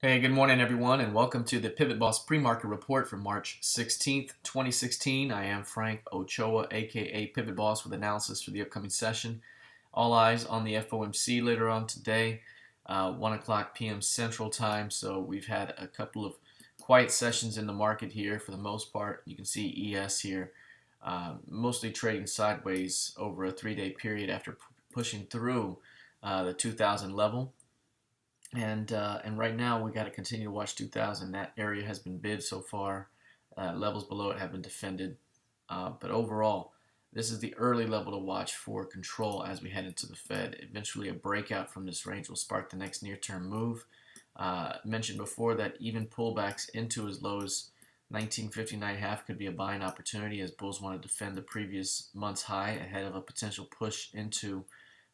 Hey, good morning, everyone, and welcome to the PivotBoss Pre-Market Report for March 16th, 2016. I am Frank Ochoa, aka PivotBoss, with analysis for the upcoming session. All eyes on the FOMC later on today, 1 o'clock p.m. Central Time. So we've had a couple of quiet sessions in the market here for the most part. You can see ES here, mostly trading sideways over a 3-day period after pushing through the 2000 level. And right now we got to continue to watch 2000. That area has been bid so far. Levels below it have been defended. But overall, this is the early level to watch for control as we head into the Fed. Eventually, a breakout from this range will spark the next near-term move. Mentioned before that even pullbacks into as low as 1959.5 could be a buying opportunity as bulls want to defend the previous month's high ahead of a potential push into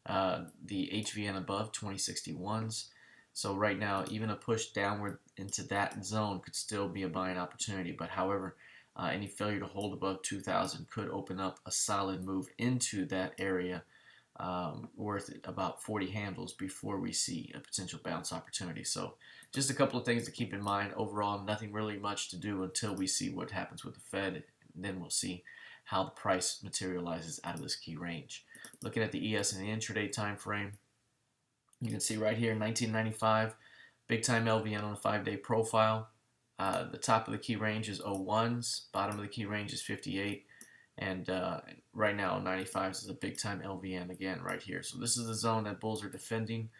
the HVN above 2061s. So right now, even a push downward into that zone could still be a buying opportunity. But however, any failure to hold above 2000 could open up a solid move into that area worth about 40 handles before we see a potential bounce opportunity. So just a couple of things to keep in mind. Overall, nothing really much to do until we see what happens with the Fed. Then we'll see how the price materializes out of this key range. Looking at the ES and the intraday time frame, you can see right here, 1995, big time LVN on a 5-day profile. The top of the key range is 01s, bottom of the key range is 58, and right now 95s is a big time LVN again right here. So this is the zone that bulls are defending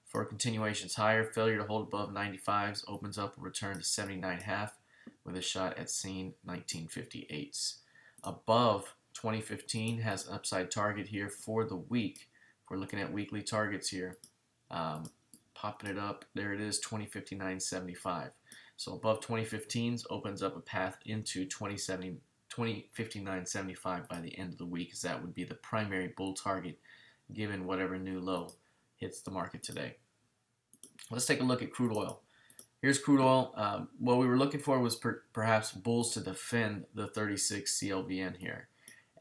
for continuations higher. Failure to hold above 95s opens up a return to 79.5 with a shot at seeing 1958s. Above 2015 has an upside target here for the week. If we're looking at weekly targets here, popping it up, there it is, 2059.75. So above 2015s opens up a path into 2059.75 by the end of the week, as that would be the primary bull target given whatever new low hits the market today. Let's take a look at crude oil. Here's crude oil. What we were looking for was perhaps bulls to defend the 36 CLVN here.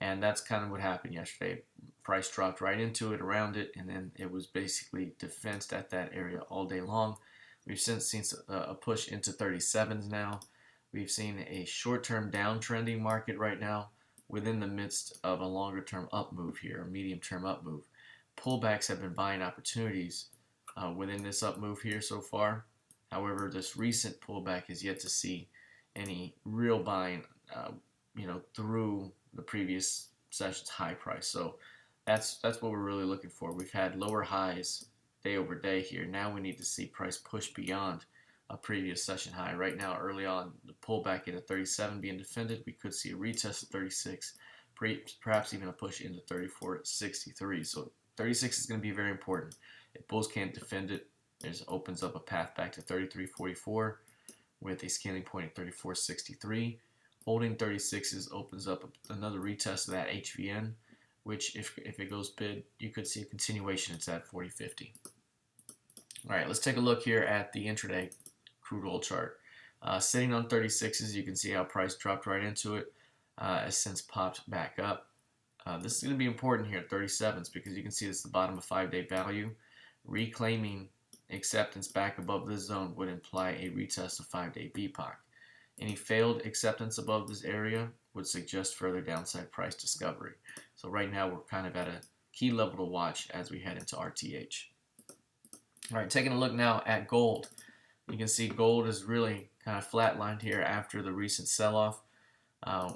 And that's kind of what happened yesterday. Price dropped right into it, around it, and then it was basically defensed at that area all day long. We've since seen a push into 37s now. We've seen a short-term downtrending market right now within the midst of a longer-term up move here, a medium-term up move. Pullbacks have been buying opportunities within this up move here so far. However, this recent pullback is yet to see any real buying, through the previous session's high price. So that's what we're really looking for. We've had lower highs day over day here. Now we need to see price push beyond a previous session high. Right now, early on, the pullback at 37 being defended. We could see a retest of 36, perhaps even a push into 34.63. So 36 is going to be very important. If bulls can't defend it, it opens up a path back to 33.44 with a scaling point at 34.63. Holding 36s opens up another retest of that HVN, which if it goes bid, you could see a continuation. It's at 40.50. All right, let's take a look here at the intraday crude oil chart. Sitting on 36s, you can see how price dropped right into it, has since popped back up. This is going to be important here at 37s because you can see this is the bottom of 5-day value. Reclaiming acceptance back above this zone would imply a retest of 5-day VPOC. Any failed acceptance above this area would suggest further downside price discovery. So right now we're kind of at a key level to watch as we head into RTH. All right, taking a look now at gold. You can see gold is really kind of flatlined here after the recent sell-off.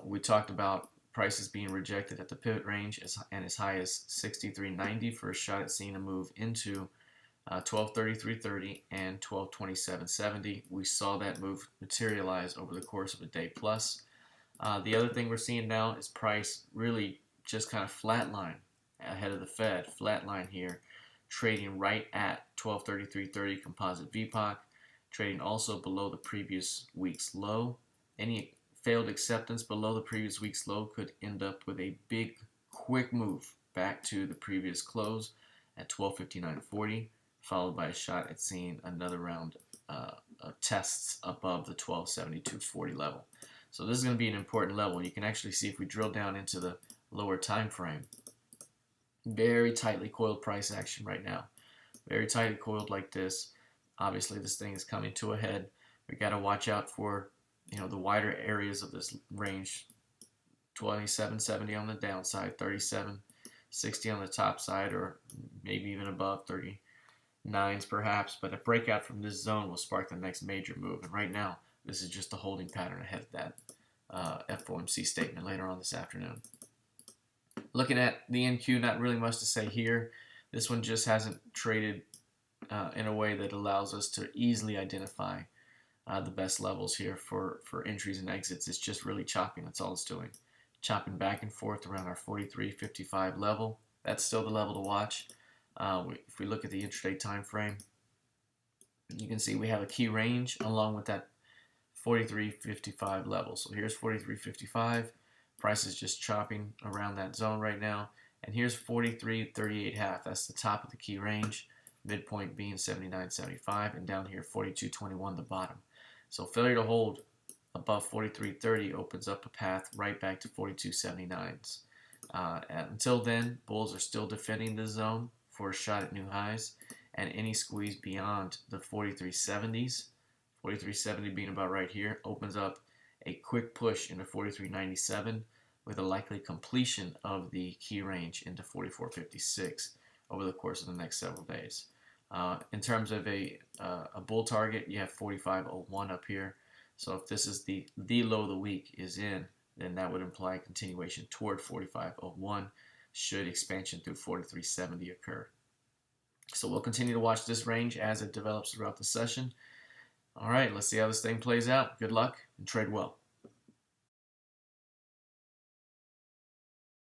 We talked about prices being rejected at the pivot range and as high as 63.90 for a shot at seeing a move into 1233.30 and 1227.70. We saw that move materialize over the course of a day plus. The other thing we're seeing now is price really just kind of flatline ahead of the Fed. Flatline here, trading right at 1233.30 composite VPOC, trading also below the previous week's low. Any failed acceptance below the previous week's low could end up with a big, quick move back to the previous close at 1259.40. Followed by a shot at seeing another round of tests above the 1272.40 level. So this is going to be an important level. You can actually see if we drill down into the lower time frame, very tightly coiled price action right now. Very tightly coiled like this. Obviously, this thing is coming to a head. We got to watch out for, the wider areas of this range. 27.70 on the downside, 37.60 on the top side, or maybe even above 39s perhaps. But a breakout from this zone will spark the next major move. And right now, this is just a holding pattern ahead of that FOMC statement later on this afternoon. Looking at the NQ, not really much to say here. This one just hasn't traded in a way that allows us to easily identify the best levels here for entries and exits. It's just really chopping. That's all it's doing. Chopping back and forth around our 43.55 level. That's still the level to watch. If we look at the intraday time frame, you can see we have a key range along with that 43.55 level. So here's 43.55. Price is just chopping around that zone right now. And here's 43.38.5. That's the top of the key range. Midpoint being 79.75. And down here 42.21 the bottom. So failure to hold above 43.30 opens up a path right back to 42.79s. Until then, bulls are still defending the zone for a shot at new highs. And any squeeze beyond the 43.70s, 43.70 being about right here, opens up a quick push into 43.97 with a likely completion of the key range into 44.56 over the course of the next several days. In terms of a bull target, you have 45.01 up here. So if this is the low of the week is in, then that would imply continuation toward 45.01 should expansion through 43.70 occur. So we'll continue to watch this range as it develops throughout the session. All right, let's see how this thing plays out. Good luck and trade well.